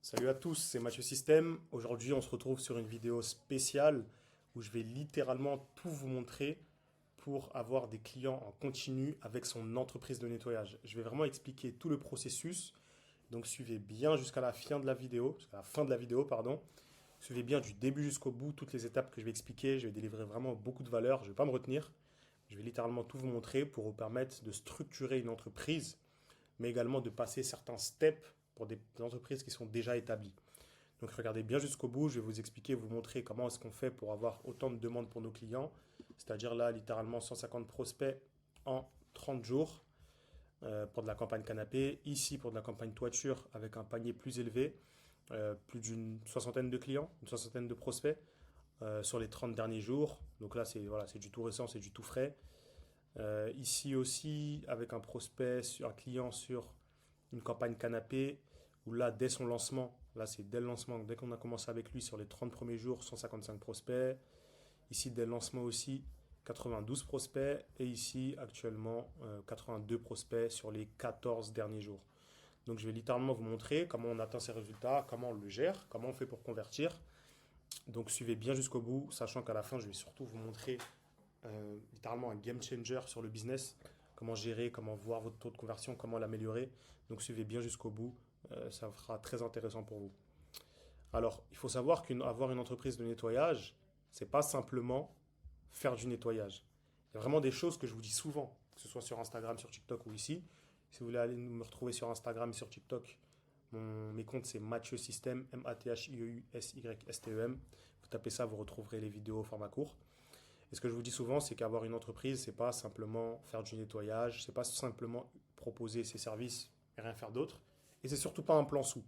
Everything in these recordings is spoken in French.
Salut à tous, c'est Mathieu Système. Aujourd'hui, on se retrouve sur une vidéo spéciale où je vais littéralement tout vous montrer pour avoir des clients en continu avec son entreprise de nettoyage. Je vais vraiment expliquer tout le processus. Donc suivez bien jusqu'à la fin de la vidéo, jusqu'à la fin de la vidéo, pardon. Suivez bien du début jusqu'au bout toutes les étapes que je vais expliquer. Je vais délivrer vraiment beaucoup de valeur. Je ne vais pas me retenir. Je vais littéralement tout vous montrer pour vous permettre de structurer une entreprise, mais également de passer certains steps pour des entreprises qui sont déjà établies. Donc regardez bien jusqu'au bout, je vais vous expliquer, vous montrer comment est-ce qu'on fait pour avoir autant de demandes pour nos clients. C'est-à-dire là, littéralement 150 prospects en 30 jours pour de la campagne canapé. Ici, pour de la campagne toiture avec un panier plus élevé, plus d'une soixantaine de clients, une soixantaine de prospects sur les 30 derniers jours. Donc là, c'est voilà, c'est du tout récent, c'est du tout frais. Ici aussi, avec un prospect, un client sur une campagne canapé, où là, dès son lancement, là c'est dès le lancement, dès qu'on a commencé avec lui sur les 30 premiers jours, 155 prospects. Ici, dès le lancement aussi, 92 prospects. Et ici, actuellement, 82 prospects sur les 14 derniers jours. Donc je vais littéralement vous montrer comment on atteint ces résultats, comment on le gère, comment on fait pour convertir. Donc suivez bien jusqu'au bout, sachant qu'à la fin, je vais surtout vous montrer littéralement un game changer sur le business. Comment gérer, comment voir votre taux de conversion, comment l'améliorer. Donc suivez bien jusqu'au bout, ça sera très intéressant pour vous. Alors, il faut savoir qu'avoir une entreprise de nettoyage, c'est pas simplement faire du nettoyage. Il y a vraiment des choses que je vous dis souvent, que ce soit sur Instagram, sur TikTok ou ici. Si vous voulez aller me retrouver sur Instagram et sur TikTok, mes comptes c'est Mathieu Système, Mathieusysteme. Vous tapez ça, vous retrouverez les vidéos au format court. Et ce que je vous dis souvent, c'est qu'avoir une entreprise, c'est pas simplement faire du nettoyage, c'est pas simplement proposer ses services et rien faire d'autre. Et c'est surtout pas un plan sous.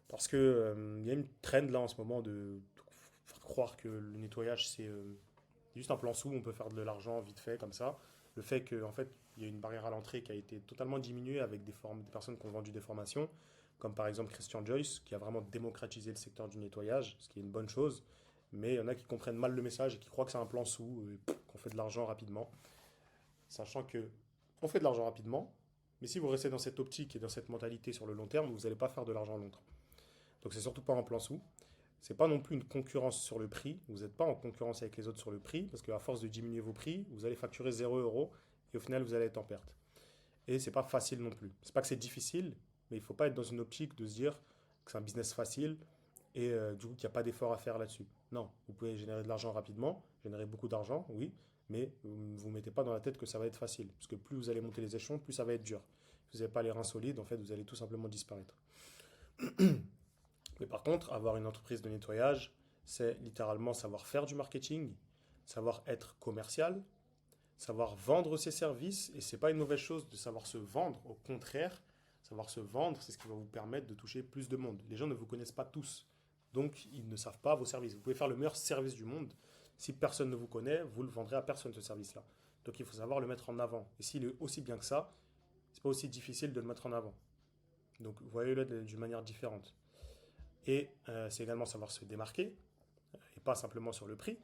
Parce que il y a une trend là en ce moment de faire croire que le nettoyage c'est juste un plan sous, on peut faire de l'argent vite fait comme ça. Le fait qu'en fait, il y a une barrière à l'entrée qui a été totalement diminuée avec des personnes qui ont vendu des formations, comme par exemple Christian Joyce, qui a vraiment démocratisé le secteur du nettoyage, ce qui est une bonne chose. Mais il y en a qui comprennent mal le message et qui croient que c'est un plan sous, qu'on fait de l'argent rapidement. Sachant que on fait de l'argent rapidement, mais si vous restez dans cette optique et dans cette mentalité sur le long terme, vous n'allez pas faire de l'argent long terme. Donc c'est surtout pas un plan sous. C'est pas non plus une concurrence sur le prix. Vous n'êtes pas en concurrence avec les autres sur le prix, parce qu'à force de diminuer vos prix, vous allez facturer 0 € et au final vous allez être en perte. Et c'est pas facile non plus. C'est pas que c'est difficile, mais il faut pas être dans une optique de se dire que c'est un business facile et du coup qu'il n'y a pas d'effort à faire là-dessus. Non, vous pouvez générer de l'argent rapidement, générer beaucoup d'argent, oui, mais vous ne vous mettez pas dans la tête que ça va être facile. Parce que plus vous allez monter les échelons, plus ça va être dur. Si vous n'avez pas les reins solides, en fait, vous allez tout simplement disparaître. Mais par contre, avoir une entreprise de nettoyage, c'est littéralement savoir faire du marketing, savoir être commercial, savoir vendre ses services. Et c'est pas une mauvaise chose de savoir se vendre. Au contraire, savoir se vendre, c'est ce qui va vous permettre de toucher plus de monde. Les gens ne vous connaissent pas tous. Donc, ils ne savent pas vos services. Vous pouvez faire le meilleur service du monde. Si personne ne vous connaît, vous le vendrez à personne ce service-là. Donc, il faut savoir le mettre en avant. Et s'il est aussi bien que ça, c'est pas aussi difficile de le mettre en avant. Donc, voyez-le d'une manière différente. Et c'est également savoir se démarquer, et pas simplement sur le prix.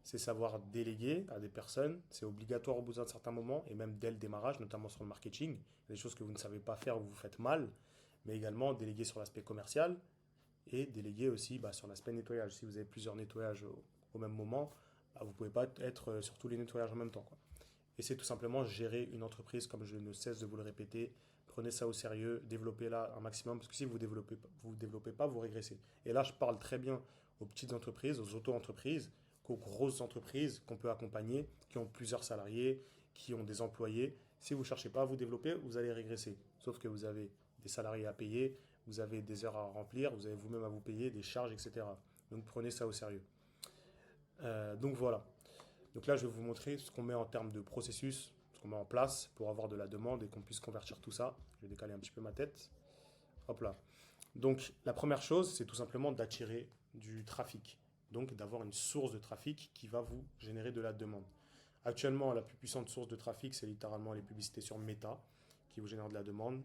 C'est savoir déléguer à des personnes. C'est obligatoire au bout d'un certain moment, et même dès le démarrage, notamment sur le marketing. Il y a des choses que vous ne savez pas faire ou vous faites mal, mais également déléguer sur l'aspect commercial et déléguer aussi sur l'aspect nettoyage. Si vous avez plusieurs nettoyages au même moment, vous ne pouvez pas être sur tous les nettoyages en même temps, quoi. Et c'est tout simplement gérer une entreprise, comme je ne cesse de vous le répéter. Prenez ça au sérieux, développez-la un maximum, parce que si vous développez pas, vous régressez. Et là, je parle très bien aux petites entreprises, aux auto-entreprises, qu'aux grosses entreprises qu'on peut accompagner, qui ont plusieurs salariés, qui ont des employés. Si vous ne cherchez pas à vous développer, vous allez régresser. Sauf que vous avez des salariés à payer, vous avez des heures à remplir, vous avez vous-même à vous payer, des charges, etc. Donc prenez ça au sérieux. Donc voilà. Donc là, je vais vous montrer ce qu'on met en termes de processus, ce qu'on met en place pour avoir de la demande et qu'on puisse convertir tout ça. Je vais décaler un petit peu ma tête. Hop là. Donc la première chose, c'est tout simplement d'attirer du trafic. Donc d'avoir une source de trafic qui va vous générer de la demande. Actuellement, la plus puissante source de trafic, c'est littéralement les publicités sur Meta qui vous génèrent de la demande.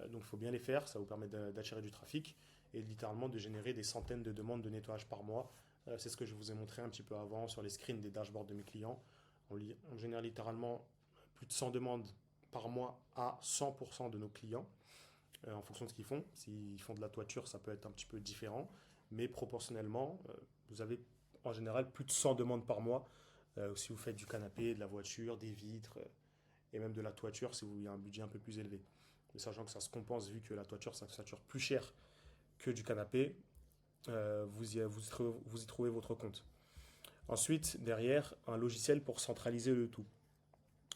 Donc il faut bien les faire, ça vous permet d'attirer du trafic et littéralement de générer des centaines de demandes de nettoyage par mois. C'est ce que je vous ai montré un petit peu avant sur les screens des dashboards de mes clients. On génère littéralement plus de 100 demandes par mois à 100% de nos clients. en fonction de ce qu'ils font. S'ils font de la toiture, ça peut être un petit peu différent. Mais proportionnellement, vous avez en général plus de 100 demandes par mois. Si vous faites du canapé, de la voiture, des vitres, et même de la toiture si vous y a un budget un peu plus élevé. Mais sachant que ça se compense vu que la toiture, c'est une toiture plus chère que du canapé, vous y trouvez votre compte. Ensuite, derrière, un logiciel pour centraliser le tout.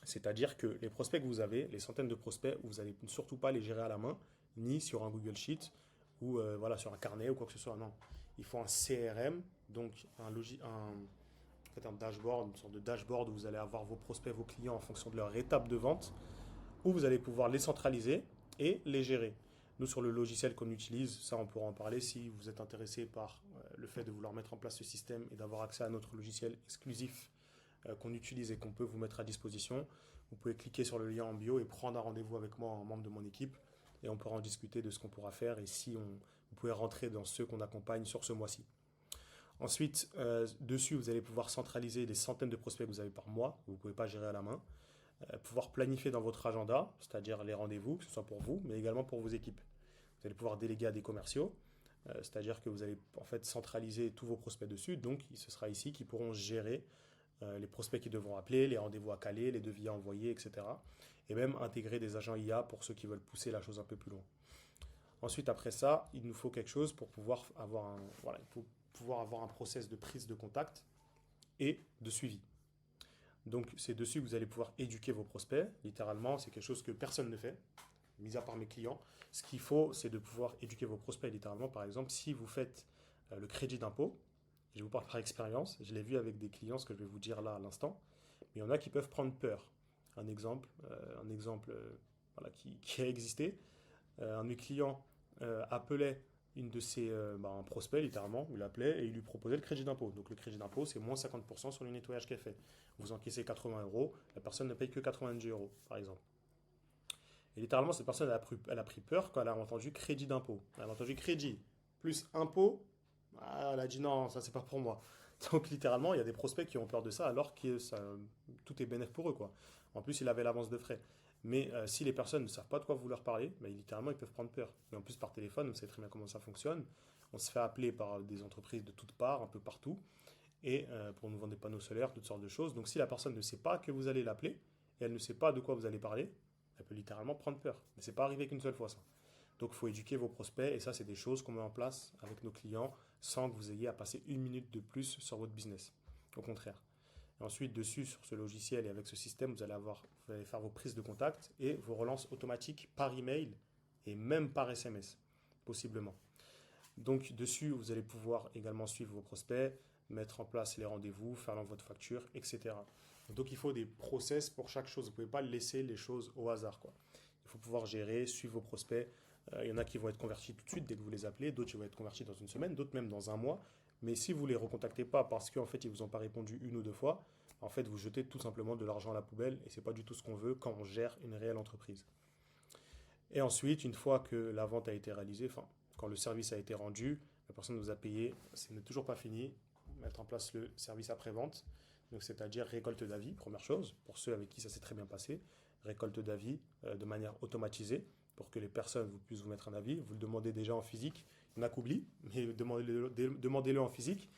C'est-à-dire que les prospects que vous avez, les centaines de prospects, vous n'allez surtout pas les gérer à la main, ni sur un Google Sheet ou voilà, sur un carnet ou quoi que ce soit. Non, il faut un CRM, donc en fait, un dashboard, une sorte de dashboard où vous allez avoir vos prospects, vos clients en fonction de leur étape de vente, où vous allez pouvoir les centraliser et les gérer. Nous, sur le logiciel qu'on utilise, ça on pourra en parler si vous êtes intéressé par le fait de vouloir mettre en place ce système et d'avoir accès à notre logiciel exclusif qu'on utilise et qu'on peut vous mettre à disposition. Vous pouvez cliquer sur le lien en bio et prendre un rendez-vous avec moi, un membre de mon équipe, et on pourra en discuter de ce qu'on pourra faire et si vous pouvez rentrer dans ceux qu'on accompagne sur ce mois-ci. Ensuite, dessus, vous allez pouvoir centraliser les centaines de prospects que vous avez par mois, que vous ne pouvez pas gérer à la main, pouvoir planifier dans votre agenda, c'est-à-dire les rendez-vous, que ce soit pour vous, mais également pour vos équipes. Vous allez pouvoir déléguer à des commerciaux, c'est-à-dire que vous allez en fait centraliser tous vos prospects dessus, donc ce sera ici qui pourront gérer les prospects qui devront appeler, les rendez-vous à caler, les devis à envoyer, etc. Et même intégrer des agents IA pour ceux qui veulent pousser la chose un peu plus loin. Ensuite, après ça, il nous faut quelque chose pour pouvoir avoir un process de prise de contact et de suivi. Donc, c'est dessus que vous allez pouvoir éduquer vos prospects. Littéralement, c'est quelque chose que personne ne fait, mis à part mes clients. Ce qu'il faut, c'est de pouvoir éduquer vos prospects. Littéralement, par exemple, si vous faites le crédit d'impôt, je vous parle par expérience, je l'ai vu avec des clients, ce que je vais vous dire là à l'instant, mais il y en a qui peuvent prendre peur. Voilà, qui a existé. Un de mes clients appelait un prospect littéralement, il l'appelait et il lui proposait le crédit d'impôt. Donc le crédit d'impôt, c'est moins 50% sur le nettoyage qu'elle fait. Vous encaissez 80 euros, la personne ne paye que 90 euros, par exemple. Et littéralement, cette personne, elle a pris peur quand elle a entendu crédit d'impôt. Elle a entendu crédit plus impôt. Elle a dit non, ça c'est pas pour moi. Donc littéralement, il y a des prospects qui ont peur de ça alors que tout est bénéfique pour eux, quoi. En plus, il avait l'avance de frais. Mais si les personnes ne savent pas de quoi vous leur parler, bah, littéralement, ils peuvent prendre peur. Mais en plus, par téléphone, vous savez très bien comment ça fonctionne. On se fait appeler par des entreprises de toutes parts, un peu partout, et pour nous vendre des panneaux solaires, toutes sortes de choses. Donc si la personne ne sait pas que vous allez l'appeler, et elle ne sait pas de quoi vous allez parler, elle peut littéralement prendre peur. Mais c'est pas arrivé qu'une seule fois, ça. Donc il faut éduquer vos prospects, et ça, c'est des choses qu'on met en place avec nos clients sans que vous ayez à passer une minute de plus sur votre business. Au contraire. Et ensuite, dessus, sur ce logiciel et avec ce système, vous allez faire vos prises de contact et vos relances automatiques par email et même par SMS, possiblement. Donc, dessus, vous allez pouvoir également suivre vos prospects, mettre en place les rendez-vous, faire l'envoi de factures, etc. Donc, il faut des process pour chaque chose. Vous ne pouvez pas laisser les choses au hasard, quoi. Il faut pouvoir gérer, suivre vos prospects. Il y en a qui vont être convertis tout de suite dès que vous les appelez, d'autres qui vont être convertis dans une semaine, d'autres même dans un mois. Mais si vous ne les recontactez pas parce qu'en fait ils ne vous ont pas répondu une ou deux fois, en fait vous jetez tout simplement de l'argent à la poubelle et ce n'est pas du tout ce qu'on veut quand on gère une réelle entreprise. Et ensuite, une fois que la vente a été réalisée, enfin quand le service a été rendu, la personne vous a payé, ce n'est toujours pas fini, mettre en place le service après-vente, donc c'est-à-dire récolte d'avis, première chose, pour ceux avec qui ça s'est très bien passé, récolte d'avis de manière automatisée pour que les personnes vous puissent vous mettre un avis. Vous le demandez déjà en physique. Il y en a qui oublient, mais demandez-le en physique.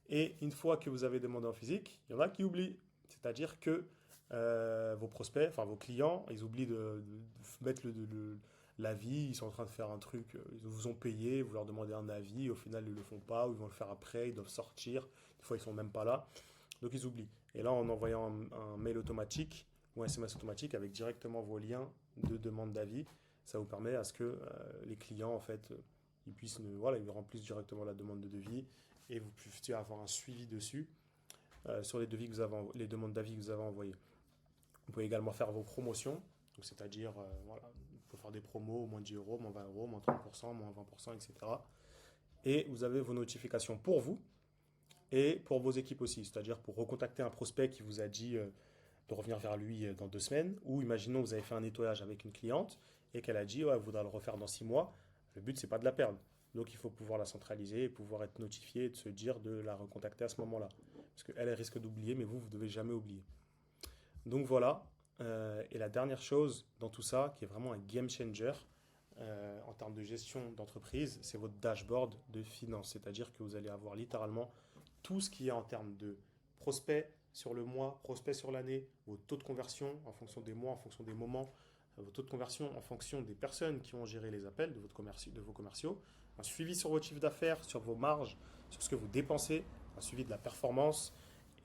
Et une fois que vous avez demandé en physique, il y en a qui oublient. C'est-à-dire que vos prospects, enfin vos clients, ils oublient de mettre l'avis. Ils sont en train de faire un truc, ils vous ont payé, vous leur demandez un avis. Au final, ils ne le font pas ou ils vont le faire après. Ils doivent sortir. Des fois, ils ne sont même pas là. Donc, ils oublient. Et là, en envoyant un mail automatique ou un SMS automatique avec directement vos liens de demande d'avis, ça vous permet à ce que les clients, en fait, ils puissent, voilà, ils remplissent directement la demande de devis et vous puissiez avoir un suivi dessus sur les devis que les demandes d'avis que vous avez envoyées. Vous pouvez également faire vos promotions, c'est-à-dire, voilà, il faut faire des promos, moins 10 euros, moins 20 euros, moins 30%, moins 20%, etc. Et vous avez vos notifications pour vous et pour vos équipes aussi, c'est-à-dire pour recontacter un prospect qui vous a dit de revenir vers lui dans 2 semaines, ou imaginons que vous avez fait un nettoyage avec une cliente et qu'elle a dit ouais, elle voudra le refaire dans 6 mois, le but c'est pas de la perdre. Donc il faut pouvoir la centraliser et pouvoir être notifié et de se dire de la recontacter à ce moment-là. Parce qu'elle risque d'oublier, mais vous ne devez jamais oublier. Donc voilà. Et la dernière chose dans tout ça, qui est vraiment un game changer, en termes de gestion d'entreprise, c'est votre dashboard de finance. C'est-à-dire que vous allez avoir littéralement tout ce qui est en termes de prospects sur le mois, prospects sur l'année, vos taux de conversion en fonction des mois, en fonction des moments, vos taux de conversion en fonction des personnes qui ont géré les appels de vos commerciaux, un suivi sur votre chiffre d'affaires, sur vos marges, sur ce que vous dépensez, un suivi de la performance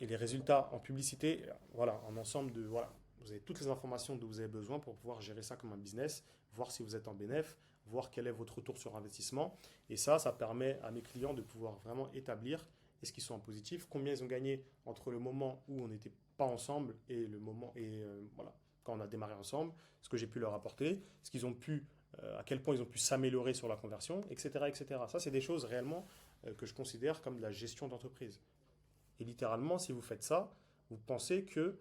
et les résultats en publicité. Voilà, un ensemble de... Voilà, vous avez toutes les informations dont vous avez besoin pour pouvoir gérer ça comme un business, voir si vous êtes en bénéf, voir quel est votre retour sur investissement. Et ça permet à mes clients de pouvoir vraiment établir est-ce qu'ils sont en positif, combien ils ont gagné entre le moment où on n'était pas ensemble et le moment voilà, quand on a démarré ensemble, ce que j'ai pu leur apporter, ce qu'ils ont pu, à quel point ils ont pu s'améliorer sur la conversion, etc., etc. Ça, c'est des choses réellement que je considère comme de la gestion d'entreprise. Et littéralement, si vous faites ça, vous pensez que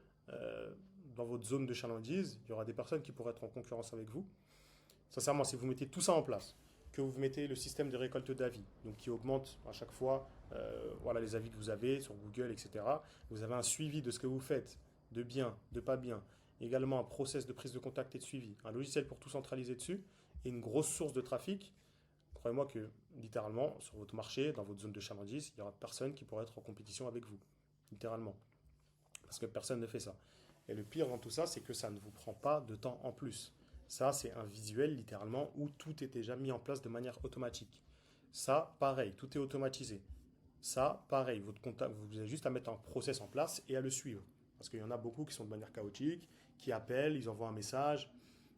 dans votre zone de chalandise, il y aura des personnes qui pourraient être en concurrence avec vous. Sincèrement, si vous mettez tout ça en place, que vous mettez le système de récolte d'avis, donc qui augmente à chaque fois voilà, les avis que vous avez sur Google, etc. Vous avez un suivi de ce que vous faites, de bien, de pas bien. Également un process de prise de contact et de suivi, un logiciel pour tout centraliser dessus et une grosse source de trafic. Croyez-moi que littéralement, sur votre marché, dans votre zone de chalandise, il n'y aura personne qui pourra être en compétition avec vous. Littéralement. Parce que personne ne fait ça. Et le pire dans tout ça, c'est que ça ne vous prend pas de temps en plus. Ça, c'est un visuel littéralement où tout est déjà mis en place de manière automatique. Ça, pareil, tout est automatisé. Ça, pareil, votre contact, vous avez juste à mettre un process en place et à le suivre. Parce qu'il y en a beaucoup qui sont de manière chaotique, qui appellent, ils envoient un message,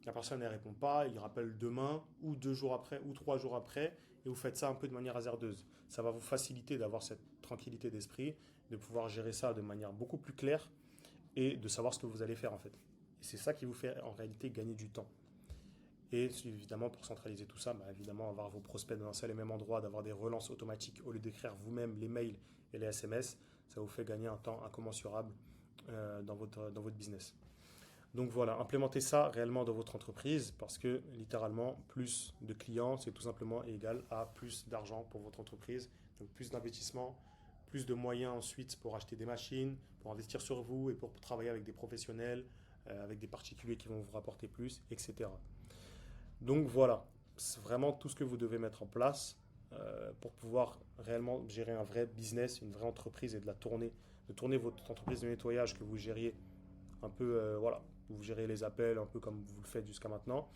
la personne ne répond pas, ils rappellent demain, ou 2 jours après, ou 3 jours après, et vous faites ça un peu de manière hasardeuse. Ça va vous faciliter d'avoir cette tranquillité d'esprit, de pouvoir gérer ça de manière beaucoup plus claire et de savoir ce que vous allez faire en fait. Et c'est ça qui vous fait en réalité gagner du temps. Et évidemment, pour centraliser tout ça, évidemment, avoir vos prospects dans un seul et même endroit, d'avoir des relances automatiques au lieu d'écrire vous-même les mails et les SMS, ça vous fait gagner un temps incommensurable dans votre business. Donc voilà, implémentez ça réellement dans votre entreprise parce que littéralement, plus de clients, c'est tout simplement égal à plus d'argent pour votre entreprise. Donc plus d'investissement, plus de moyens ensuite pour acheter des machines, pour investir sur vous et pour travailler avec des professionnels, avec des particuliers qui vont vous rapporter plus, etc. Donc voilà, c'est vraiment tout ce que vous devez mettre en place pour pouvoir réellement gérer un vrai business, une vraie entreprise et de tourner votre entreprise de nettoyage que vous gériez un peu, voilà, vous gérez les appels un peu comme vous le faites jusqu'à maintenant,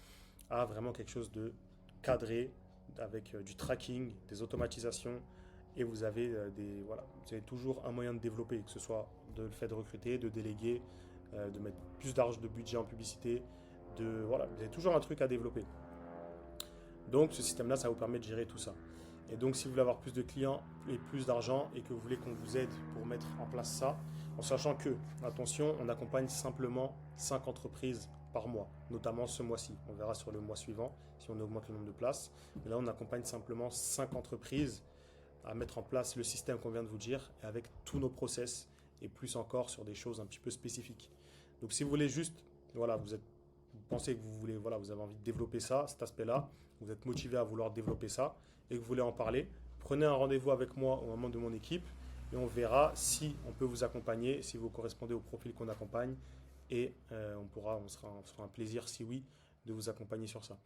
à vraiment quelque chose de cadré avec du tracking, des automatisations et voilà, vous avez toujours un moyen de développer, que ce soit de le fait de recruter, de déléguer, de mettre plus d'argent de budget en publicité, voilà, vous avez toujours un truc à développer. Donc ce système-là, ça vous permet de gérer tout ça. Et donc si vous voulez avoir plus de clients et plus d'argent et que vous voulez qu'on vous aide pour mettre en place ça, en sachant que, attention, on accompagne simplement 5 entreprises par mois, notamment ce mois-ci. On verra sur le mois suivant si on augmente le nombre de places. Mais là, on accompagne simplement 5 entreprises à mettre en place le système qu'on vient de vous dire et avec tous nos process et plus encore sur des choses un petit peu spécifiques. Donc si vous voulez juste, voilà, vous pensez que vous voulez, voilà, vous avez envie de développer ça, cet aspect-là, vous êtes motivé à vouloir développer ça et que vous voulez en parler, prenez un rendez-vous avec moi ou un membre de mon équipe et on verra si on peut vous accompagner, si vous correspondez au profil qu'on accompagne et on sera un plaisir, si oui, de vous accompagner sur ça.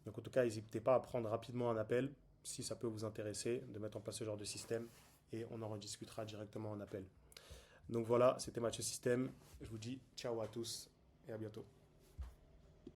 Donc en tout cas, n'hésitez pas à prendre rapidement un appel si ça peut vous intéresser, de mettre en place ce genre de système et on en rediscutera directement en appel. Donc voilà, c'était Mathieu Système. Je vous dis ciao à tous et à bientôt.